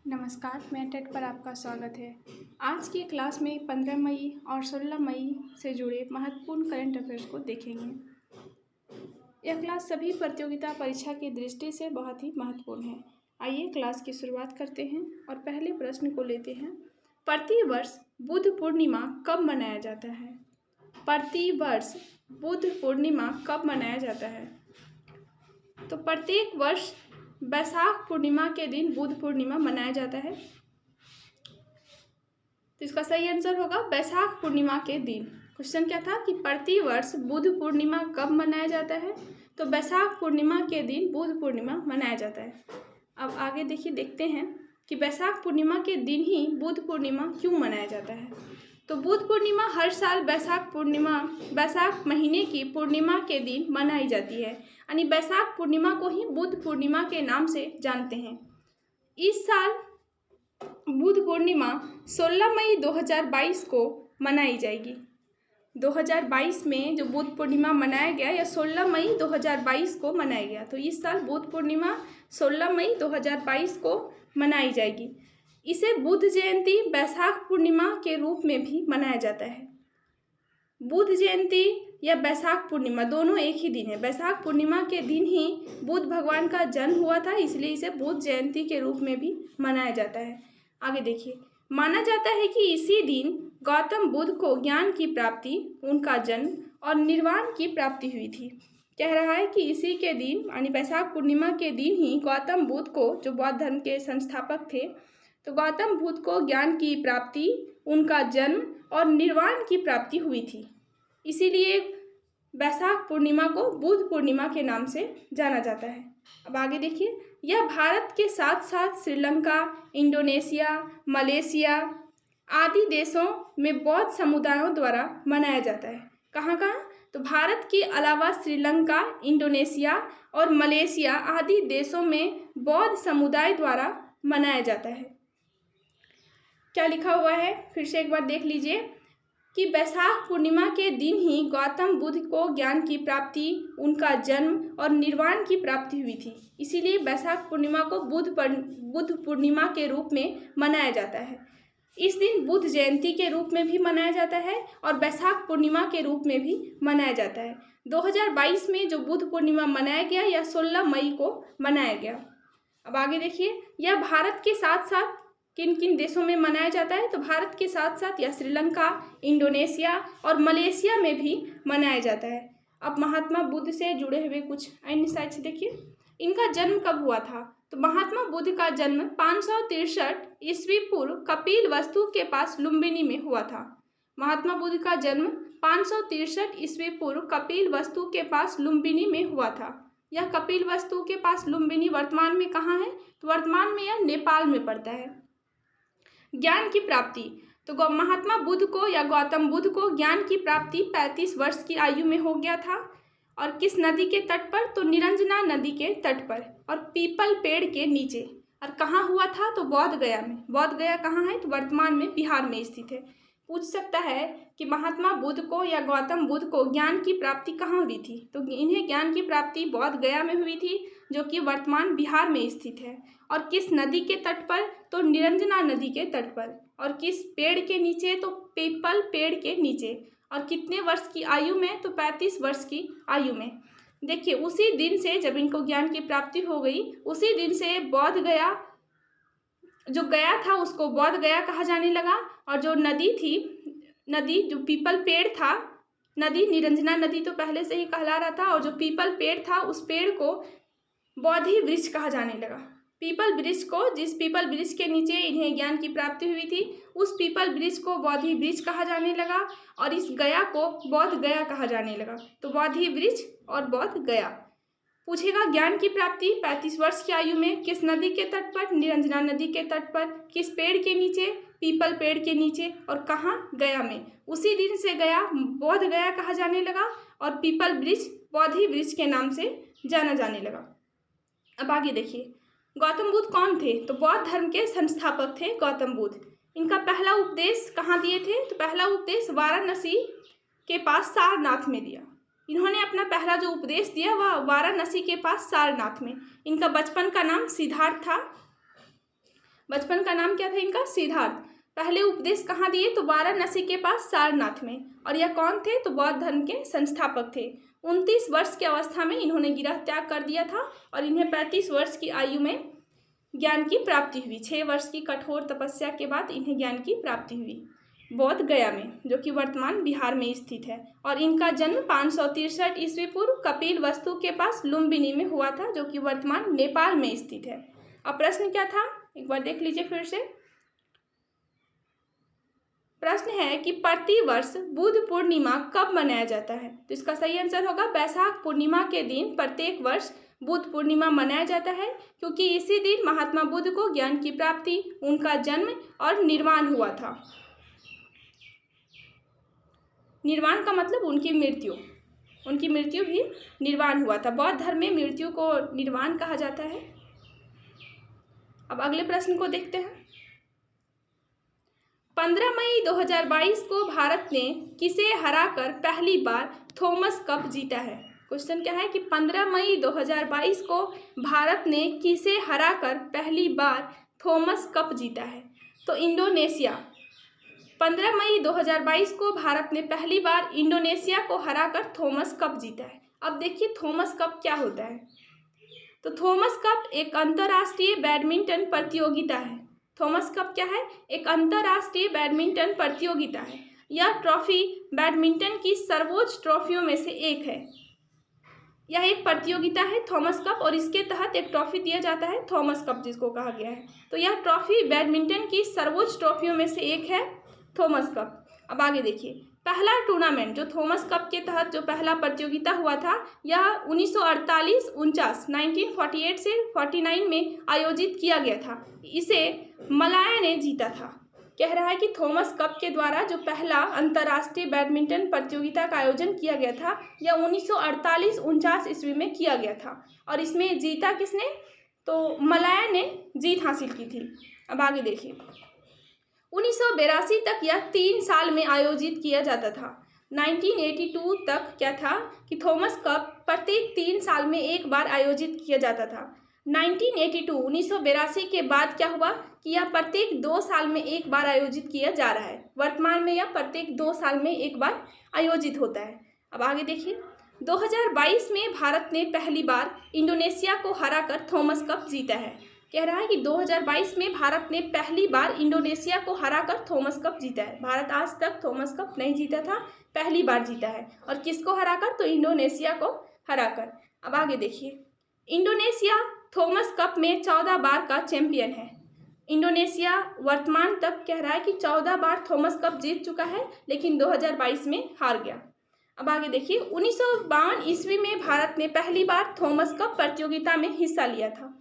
नमस्कार, मैं टेट पर आपका स्वागत है। आज की क्लास में 15 मई और 16 मई से जुड़े महत्वपूर्ण करंट अफेयर्स को देखेंगे। यह क्लास सभी प्रतियोगिता परीक्षा की दृष्टि से बहुत ही महत्वपूर्ण है। आइए क्लास की शुरुआत करते हैं और पहले प्रश्न को लेते हैं। प्रतिवर्ष बुद्ध पूर्णिमा कब मनाया जाता है? प्रतिवर्ष बुद्ध पूर्णिमा कब मनाया जाता है? तो प्रत्येक वर्ष बैसाख पूर्णिमा के दिन बुद्ध पूर्णिमा मनाया जाता है। तो इसका सही आंसर होगा बैसाख पूर्णिमा के दिन। क्वेश्चन क्या था कि प्रतिवर्ष बुद्ध पूर्णिमा कब मनाया जाता है? तो बैसाख पूर्णिमा के दिन बुद्ध पूर्णिमा मनाया जाता है। अब आगे देखते हैं कि बैसाख पूर्णिमा के दिन ही बुद्ध पूर्णिमा क्यों मनाया जाता है। तो बुद्ध पूर्णिमा हर साल बैसाख महीने की पूर्णिमा के दिन मनाई जाती है, यानी बैसाख पूर्णिमा को ही बुद्ध पूर्णिमा के नाम से जानते हैं। इस साल बुद्ध पूर्णिमा 16 मई 2022 को मनाई जाएगी। 2022 में जो बुद्ध पूर्णिमा मनाया गया या 16 मई 2022 को मनाया गया, तो इस साल बुद्ध पूर्णिमा 16 मई 2022 को मनाई जाएगी। इसे बुद्ध जयंती बैसाख पूर्णिमा के रूप में भी मनाया जाता है। बुद्ध जयंती या बैसाख पूर्णिमा दोनों एक ही दिन है। बैसाख पूर्णिमा के दिन ही बुद्ध भगवान का जन्म हुआ था, इसलिए इसे बुद्ध जयंती के रूप में भी मनाया जाता है। आगे देखिए, माना जाता है कि इसी दिन गौतम बुद्ध को ज्ञान की प्राप्ति, उनका जन्म और निर्वाण की प्राप्ति हुई थी। कह रहा है कि इसी के दिन यानी बैसाख पूर्णिमा के दिन ही गौतम बुद्ध को, जो बौद्ध धर्म के संस्थापक थे, तो गौतम बुद्ध को ज्ञान की प्राप्ति, उनका जन्म और निर्वाण की प्राप्ति हुई थी। इसीलिए बैसाख पूर्णिमा को बुद्ध पूर्णिमा के नाम से जाना जाता है। अब आगे देखिए, यह भारत के साथ साथ श्रीलंका, इंडोनेशिया, मलेशिया आदि देशों में बौद्ध समुदायों द्वारा मनाया जाता है। कहाँ कहाँ? तो भारत के अलावा श्रीलंका, इंडोनेशिया और मलेशिया आदि देशों में बौद्ध समुदाय द्वारा मनाया जाता है। क्या लिखा हुआ है फिर से एक बार देख लीजिए कि बैसाख पूर्णिमा के दिन ही गौतम बुद्ध को ज्ञान की प्राप्ति, उनका जन्म और निर्वाण की प्राप्ति हुई थी। इसीलिए बैसाख पूर्णिमा को बुद्ध पूर्णिमा के रूप में मनाया जाता है। इस दिन बुद्ध जयंती के रूप में भी मनाया जाता है और बैसाख पूर्णिमा के रूप में भी मनाया जाता है। 2022 में जो बुद्ध पूर्णिमा मनाया गया या 16 मई को मनाया गया। अब आगे देखिए, यह भारत के साथ साथ किन किन देशों में मनाया जाता है? तो भारत के साथ साथ यह श्रीलंका, इंडोनेशिया और मलेशिया में भी मनाया जाता है। अब महात्मा बुद्ध से जुड़े हुए कुछ अन्य साक्ष्य देखिए। इनका जन्म कब हुआ था? तो महात्मा बुद्ध का जन्म 563 ईस्वी पूर्व कपिलवस्तु के पास लुम्बिनी में हुआ था। महात्मा बुद्ध का जन्म 563 ईस्वी पूर्व कपिलवस्तु के पास लुम्बिनी में हुआ था। यह कपिलवस्तु के पास लुम्बिनी वर्तमान में कहाँ है? तो वर्तमान में यह नेपाल में पड़ता है। ज्ञान की प्राप्ति, तो महात्मा बुद्ध को या गौतम बुद्ध को ज्ञान की प्राप्ति 35 वर्ष की आयु में हो गया था। और किस नदी के तट पर? तो निरंजना नदी के तट पर और पीपल पेड़ के नीचे। और कहाँ हुआ था? तो बोध गया में। बोध गया कहाँ है? तो वर्तमान में बिहार में स्थित है। पूछ सकता है कि महात्मा बुद्ध को या गौतम बुद्ध को ज्ञान की प्राप्ति कहाँ हुई थी? तो इन्हें ज्ञान की प्राप्ति बोध गया में हुई थी, जो कि वर्तमान बिहार में स्थित है। और किस नदी के तट पर? तो निरंजना नदी के तट पर। और किस पेड़ के नीचे? तो पीपल पेड़ के नीचे। और कितने वर्ष की आयु में? तो 35 वर्ष की आयु में। देखिए, उसी दिन से जब इनको ज्ञान की प्राप्ति हो गई, उसी दिन से बोध गया, जो गया था उसको बोध गया कहा जाने लगा। और जो नदी थी, नदी जो पीपल पेड़ था, नदी निरंजना नदी तो पहले से ही कहला रहा था, और जो पीपल पेड़ था उस पेड़ को बोधि वृक्ष कहा जाने लगा। पीपल वृक्ष को, जिस पीपल वृक्ष के नीचे इन्हें ज्ञान की प्राप्ति हुई थी, उस पीपल वृक्ष को बोधि वृक्ष कहा जाने लगा। और इस गया को बोध गया कहा जाने लगा। तो बोधि वृक्ष और बोध गया। पूछेगा ज्ञान की प्राप्ति 35 वर्ष की आयु में किस नदी के तट पर? निरंजना नदी के तट पर। किस पेड़ के नीचे? पीपल पेड़ के नीचे। और कहाँ? गया में। उसी दिन से गया बोध गया कहा जाने लगा और पीपल वृक्ष बोधि वृक्ष के नाम से जाना जाने लगा। अब आगे देखिए, गौतम बुद्ध कौन थे? तो बौद्ध धर्म के संस्थापक थे गौतम बुद्ध। इनका पहला उपदेश कहाँ दिए थे? तो पहला उपदेश वाराणसी के पास सारनाथ में दिया। इन्होंने अपना पहला जो उपदेश दिया वह वाराणसी के पास सारनाथ में। इनका बचपन का नाम सिद्धार्थ था। बचपन का नाम क्या था इनका? सिद्धार्थ। पहले उपदेश कहाँ दिए? तो वाराणसी के पास सारनाथ में। और यह कौन थे? तो बौद्ध धर्म के संस्थापक थे। 29 वर्ष की अवस्था में इन्होंने गृह त्याग कर दिया था और इन्हें 35 वर्ष की आयु में ज्ञान की प्राप्ति हुई। 6 वर्ष की कठोर तपस्या के बाद इन्हें ज्ञान की प्राप्ति हुई बोध गया में, जो कि वर्तमान बिहार में स्थित है। और इनका जन्म 563 ईस्वी पूर्व कपिल वस्तु के पास लुम्बिनी में हुआ था, जो कि वर्तमान नेपाल में स्थित है। अब प्रश्न क्या था, एक बार देख लीजिए फिर से। प्रश्न है कि प्रतिवर्ष बुद्ध पूर्णिमा कब मनाया जाता है? तो इसका सही आंसर होगा बैसाख पूर्णिमा के दिन प्रत्येक वर्ष बुद्ध पूर्णिमा मनाया जाता है, क्योंकि इसी दिन महात्मा बुद्ध को ज्ञान की प्राप्ति, उनका जन्म और निर्वाण हुआ था। निर्वाण का मतलब उनकी मृत्यु भी निर्वाण हुआ था। बौद्ध धर्म में मृत्यु को निर्वाण कहा जाता है। अब अगले प्रश्न को देखते हैं। 15 मई 2022 को भारत ने किसे हराकर पहली बार थॉमस कप जीता है? क्वेश्चन क्या है कि 15 मई 2022 को भारत ने किसे हराकर पहली बार थॉमस कप जीता है? तो इंडोनेशिया। 15 मई 2022 को भारत ने पहली बार इंडोनेशिया को हराकर थॉमस कप जीता है। अब देखिए थॉमस कप क्या होता है। तो थॉमस कप एक अंतर्राष्ट्रीय बैडमिंटन प्रतियोगिता है। थॉमस कप क्या है? एक अंतर्राष्ट्रीय बैडमिंटन प्रतियोगिता है। यह ट्रॉफी बैडमिंटन की सर्वोच्च ट्रॉफियों में से एक है। यह एक प्रतियोगिता है थॉमस कप, और इसके तहत एक ट्रॉफी दिया जाता है थॉमस कप, जिसको कहा गया है। तो यह ट्रॉफी बैडमिंटन की सर्वोच्च ट्रॉफियों में से एक है थॉमस कप। अब आगे देखिए, पहला टूर्नामेंट जो थॉमस कप के तहत जो पहला प्रतियोगिता हुआ था, यह 1948-49 1948 से 49 में आयोजित किया गया था। इसे मलाया ने जीता था। कह रहा है कि थॉमस कप के द्वारा जो पहला अंतर्राष्ट्रीय बैडमिंटन प्रतियोगिता का आयोजन किया गया था, यह 1948-49 ईस्वी में किया गया था। और इसमें जीता किसने? तो मलाया ने जीत हासिल की थी। अब आगे देखिए, 1982 तक यह 3 साल में आयोजित किया जाता था। 1982 तक क्या था कि थॉमस कप प्रत्येक 3 साल में एक बार आयोजित किया जाता था। 1982 के बाद क्या हुआ कि यह प्रत्येक 2 साल में एक बार आयोजित किया जा रहा है। वर्तमान में यह प्रत्येक 2 साल में एक बार आयोजित होता है। अब आगे देखिए, 2022 में भारत ने पहली बार इंडोनेशिया को हराकर थॉमस कप जीता है। कह रहा है कि 2022 में भारत ने पहली बार इंडोनेशिया को हराकर थॉमस कप जीता है। भारत आज तक थॉमस कप नहीं जीता था, पहली बार जीता है। और किसको हराकर? तो इंडोनेशिया को हराकर। अब आगे देखिए, इंडोनेशिया थॉमस कप में 14 बार का चैंपियन है। इंडोनेशिया वर्तमान तक कह रहा है कि 14 बार थॉमस कप जीत चुका है, लेकिन 2022 में हार गया। अब आगे देखिए, 1952 ईस्वी में भारत ने पहली बार थॉमस कप प्रतियोगिता में हिस्सा लिया था।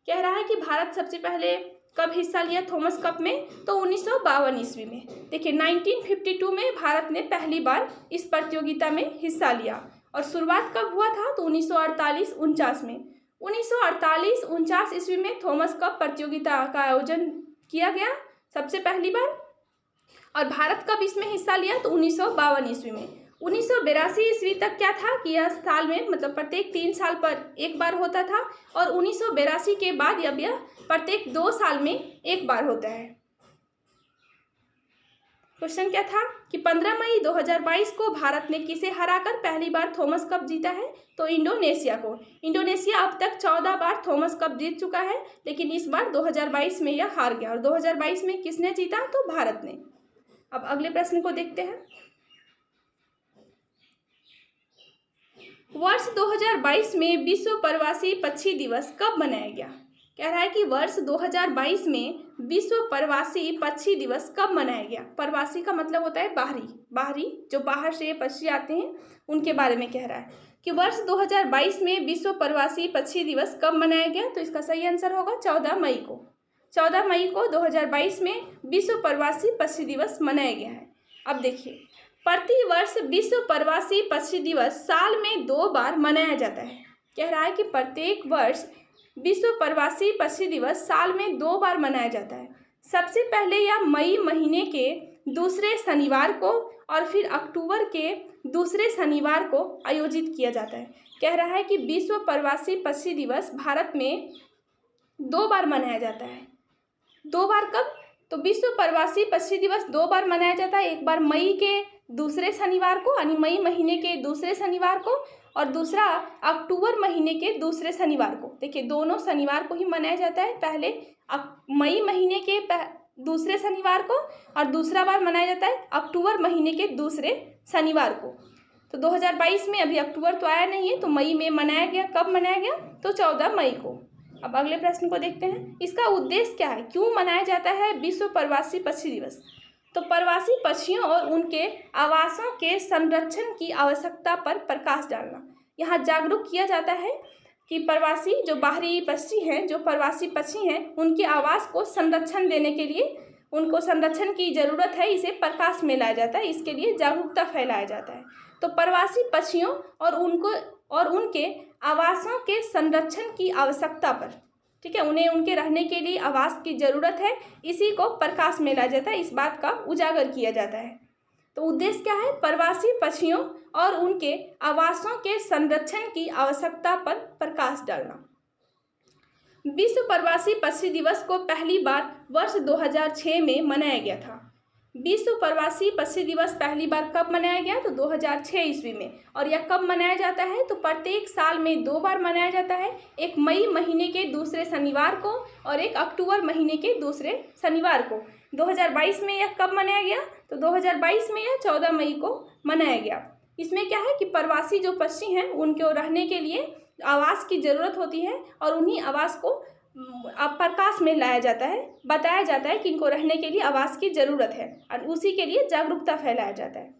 कह रहा है कि भारत सबसे पहले कब हिस्सा लिया थॉमस कप में? तो 1952 ईस्वी में। देखिए 1952 में भारत ने पहली बार इस प्रतियोगिता में हिस्सा लिया। और शुरुआत कब हुआ था? तो 1948-49 में। 1948-49 ईस्वी में थॉमस कप प्रतियोगिता का आयोजन किया गया सबसे पहली बार। और भारत कब इसमें हिस्सा लिया? तो 1952 ईस्वी में। 1982 ईस्वी तक क्या था कि यह साल में मतलब प्रत्येक 3 साल पर एक बार होता था। और 1982 के बाद अब यह प्रत्येक 2 साल में एक बार होता है। क्वेश्चन क्या था कि 15 मई 2022 को भारत ने किसे हराकर पहली बार थॉमस कप जीता है? तो इंडोनेशिया को। इंडोनेशिया अब तक 14 बार थॉमस कप जीत चुका है, लेकिन इस बार 2022 में यह हार गया। और 2022 में किसने जीता? तो भारत ने। अब अगले प्रश्न को देखते हैं। वर्ष 2022 में विश्व प्रवासी पक्षी दिवस कब मनाया गया? कह रहा है कि वर्ष 2022 में विश्व प्रवासी पक्षी दिवस कब मनाया गया? प्रवासी का मतलब होता है बाहरी जो बाहर से पक्षी आते हैं उनके बारे में कह रहा है कि वर्ष 2022 में विश्व प्रवासी पक्षी दिवस कब मनाया गया? तो इसका सही आंसर होगा 14 मई को। 14 मई को 2022 में विश्व प्रवासी पक्षी दिवस मनाया गया है। अब देखिए, प्रतिवर्ष विश्व प्रवासी पक्षी दिवस साल में 2 बार मनाया जाता है। कह रहा है कि प्रत्येक वर्ष विश्व प्रवासी पक्षी दिवस साल में 2 बार मनाया जाता है। सबसे पहले यह मई महीने के दूसरे शनिवार को और फिर अक्टूबर के दूसरे शनिवार को आयोजित किया जाता है। कह रहा है कि विश्व प्रवासी पक्षी दिवस भारत में 2 बार मनाया जाता है। 2 बार कब? तो विश्व प्रवासी पक्षी दिवस 2 बार मनाया जाता है। एक बार मई के दूसरे शनिवार को, यानी मई महीने के दूसरे शनिवार को, और दूसरा अक्टूबर महीने के दूसरे शनिवार को। देखिए, दोनों शनिवार को ही मनाया जाता है। पहले मई महीने के दूसरे शनिवार को, और दूसरा बार मनाया जाता है अक्टूबर महीने के दूसरे शनिवार को। तो 2022 में अभी अक्टूबर तो आया नहीं है, तो मई में मनाया गया। कब मनाया गया? तो 14 मई को। अब अगले प्रश्न को देखते हैं। इसका उद्देश्य क्या है? क्यों मनाया जाता है विश्व प्रवासी पक्षी दिवस? तो प्रवासी पक्षियों और उनके आवासों के संरक्षण की आवश्यकता पर प्रकाश डालना। यहाँ जागरूक किया जाता है कि प्रवासी जो बाहरी पक्षी हैं, जो प्रवासी पक्षी हैं, उनके आवास को संरक्षण देने के लिए उनको संरक्षण की ज़रूरत है, इसे प्रकाश में लाया जाता है। इसके लिए जागरूकता फैलाया जाता है। तो प्रवासी पक्षियों और उनके आवासों के संरक्षण की आवश्यकता पर, ठीक है, उन्हें उनके रहने के लिए आवास की ज़रूरत है, इसी को प्रकाश में लाया जाता है, इस बात का उजागर किया जाता है। तो उद्देश्य क्या है? प्रवासी पक्षियों और उनके आवासों के संरक्षण की आवश्यकता पर प्रकाश डालना। विश्व प्रवासी पक्षी दिवस को पहली बार वर्ष 2006 में मनाया गया था। विश्व प्रवासी पक्षी दिवस पहली बार कब मनाया गया? तो 2006 ईस्वी में। और यह कब मनाया जाता है? तो प्रत्येक साल में 2 बार मनाया जाता है। एक मई महीने के दूसरे शनिवार को और एक अक्टूबर महीने के दूसरे शनिवार को। 2022 में यह कब मनाया गया? तो 2022 में यह 14 मई को मनाया गया। इसमें क्या है कि प्रवासी जो पक्षी हैं, उनको रहने के लिए आवास की ज़रूरत होती है, और उन्हीं आवास को प्रकाश में लाया जाता है, बताया जाता है कि इनको रहने के लिए आवास की ज़रूरत है, और उसी के लिए जागरूकता फैलाया जाता है।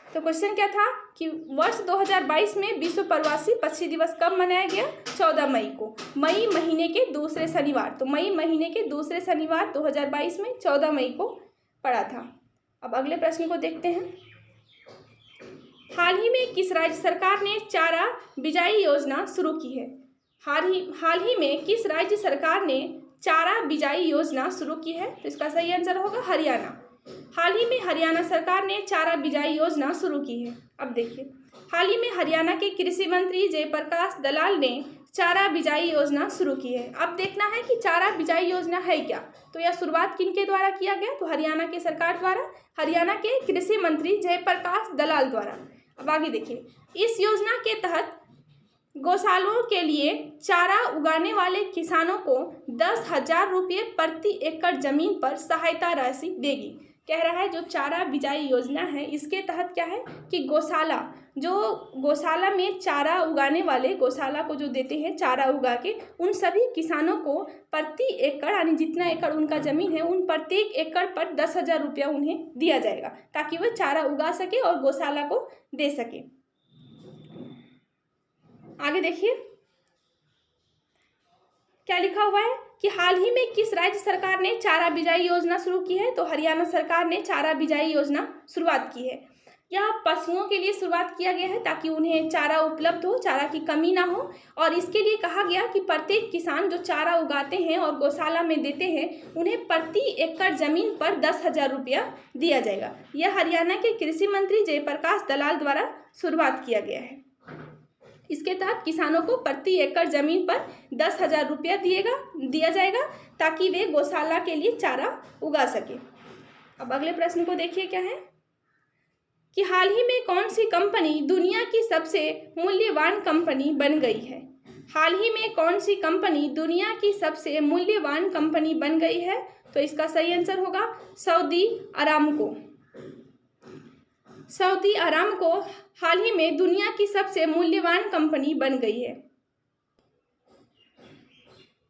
तो क्वेश्चन क्या था कि वर्ष 2022 में विश्व प्रवासी पक्षी दिवस कब मनाया गया? 14 मई को, मई महीने के दूसरे शनिवार। तो मई महीने के दूसरे शनिवार 2022 में 14 मई को पड़ा था। अब अगले प्रश्न को देखते हैं। हाल ही में किस राज्य सरकार ने चारा बिजाई योजना शुरू की है? हाल ही में किस राज्य सरकार ने चारा बिजाई योजना शुरू की है? तो इसका सही आंसर होगा हरियाणा। हाल ही में हरियाणा सरकार ने चारा बिजाई योजना शुरू की है। अब देखिए, हाल ही में हरियाणा के कृषि मंत्री जयप्रकाश दलाल ने चारा बिजाई योजना शुरू की है। अब देखना है कि चारा बिजाई योजना है क्या। तो यह शुरुआत किनके द्वारा किया गया? तो हरियाणा की सरकार द्वारा, हरियाणा के कृषि मंत्री जयप्रकाश दलाल द्वारा। अब आगे देखिए, इस योजना के तहत गौशालाओं के लिए चारा उगाने वाले किसानों को 10,000 रुपये प्रति एकड़ जमीन पर सहायता राशि देगी। कह रहा है जो चारा बिजाई योजना है, इसके तहत क्या है कि गौशाला में चारा उगाने वाले, गौशाला को जो देते हैं चारा उगा के, उन सभी किसानों को प्रति एकड़, यानी जितना एकड़ उनका ज़मीन है, उन प्रत्येक एकड़ पर 10,000 रुपया उन्हें दिया जाएगा, ताकि वह चारा उगा सके और गौशाला को दे सके। आगे देखिए क्या लिखा हुआ है कि हाल ही में किस राज्य सरकार ने चारा बिजाई योजना शुरू की है? तो हरियाणा सरकार ने चारा बिजाई योजना शुरुआत की है। यह पशुओं के लिए शुरुआत किया गया है, ताकि उन्हें चारा उपलब्ध हो, चारा की कमी ना हो, और इसके लिए कहा गया कि प्रत्येक किसान जो चारा उगाते हैं और गौशाला में देते हैं, उन्हें प्रति एकड़ जमीन पर 10,000 रुपया दिया जाएगा। यह हरियाणा के कृषि मंत्री जयप्रकाश दलाल द्वारा शुरुआत किया गया है। इसके तहत किसानों को प्रति एकड़ जमीन पर 10,000 रुपया दिया जाएगा, ताकि वे गौशाला के लिए चारा उगा सके। अब अगले प्रश्न को देखिए क्या है कि हाल ही में कौन सी कंपनी दुनिया की सबसे मूल्यवान कंपनी बन गई है? हाल ही में कौन सी कंपनी दुनिया की सबसे मूल्यवान कंपनी बन गई है? तो इसका सही आंसर होगा सऊदी अरामको। सऊदी अरामको हाल ही में दुनिया की सबसे मूल्यवान कंपनी बन गई है।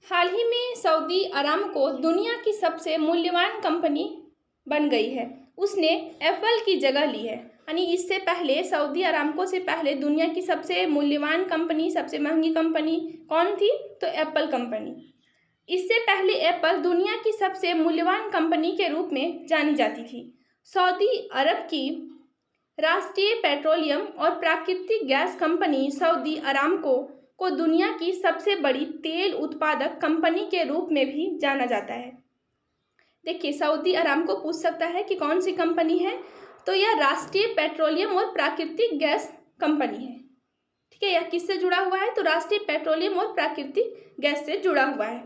हाल ही में सऊदी अरामको दुनिया की सबसे मूल्यवान कंपनी बन गई है। उसने एप्पल की जगह ली है, यानी इससे पहले सऊदी अरामको से पहले दुनिया की सबसे मूल्यवान कंपनी, सबसे महंगी कंपनी कौन थी? तो एप्पल कंपनी। इससे पहले एप्पल दुनिया की सबसे मूल्यवान कंपनी के रूप में जानी जाती थी। सऊदी अरब की राष्ट्रीय पेट्रोलियम और प्राकृतिक गैस कंपनी सऊदी अरामको को दुनिया की सबसे बड़ी तेल उत्पादक कंपनी के रूप में भी जाना जाता है। देखिए, सऊदी अरामको पूछ सकता है कि कौन सी कंपनी है, तो यह राष्ट्रीय पेट्रोलियम और प्राकृतिक गैस कंपनी है। ठीक है, यह किससे जुड़ा हुआ है? तो राष्ट्रीय पेट्रोलियम और प्राकृतिक गैस से जुड़ा हुआ है।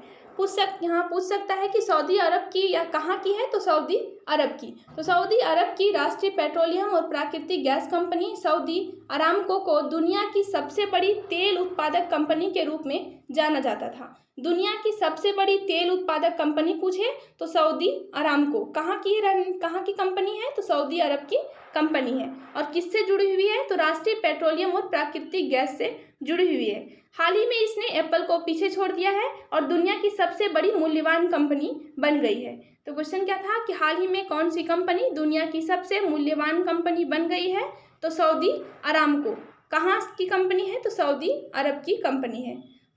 यहाँ पूछ सकता है कि सऊदी अरब की या कहाँ की है, तो सऊदी अरब की। तो सऊदी अरब की राष्ट्रीय पेट्रोलियम और प्राकृतिक गैस कंपनी सऊदी अरामको को दुनिया की सबसे बड़ी तेल उत्पादक कंपनी के रूप में जाना जाता था। दुनिया की सबसे बड़ी तेल उत्पादक कंपनी पूछे तो सऊदी अरामको कहाँ की कंपनी है, तो सऊदी अरब की कंपनी है। और किससे जुड़ी हुई है, तो राष्ट्रीय पेट्रोलियम और प्राकृतिक गैस से जुड़ी हुई है। हाल ही में इसने एप्पल को पीछे छोड़ दिया है और दुनिया की सबसे बड़ी मूल्यवान कंपनी बन गई है। तो क्वेश्चन क्या था कि हाल ही में कौन सी कंपनी दुनिया की सबसे मूल्यवान कंपनी बन गई है, तो सऊदी अरामको। कहाँ की कंपनी है, तो सऊदी अरब की कंपनी है।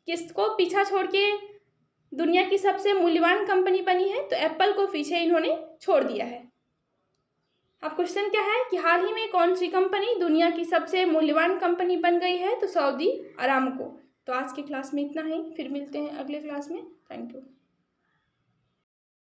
किसको पीछा छोड़ के दुनिया की सबसे मूल्यवान कंपनी बनी है, तो एप्पल को पीछे इन्होंने छोड़ दिया है। अब क्वेश्चन क्या है कि हाल ही में कौन सी कंपनी दुनिया की सबसे मूल्यवान कंपनी बन गई है, तो सऊदी अरामको। तो आज की क्लास में इतना ही, फिर मिलते हैं अगले क्लास में। Thank you.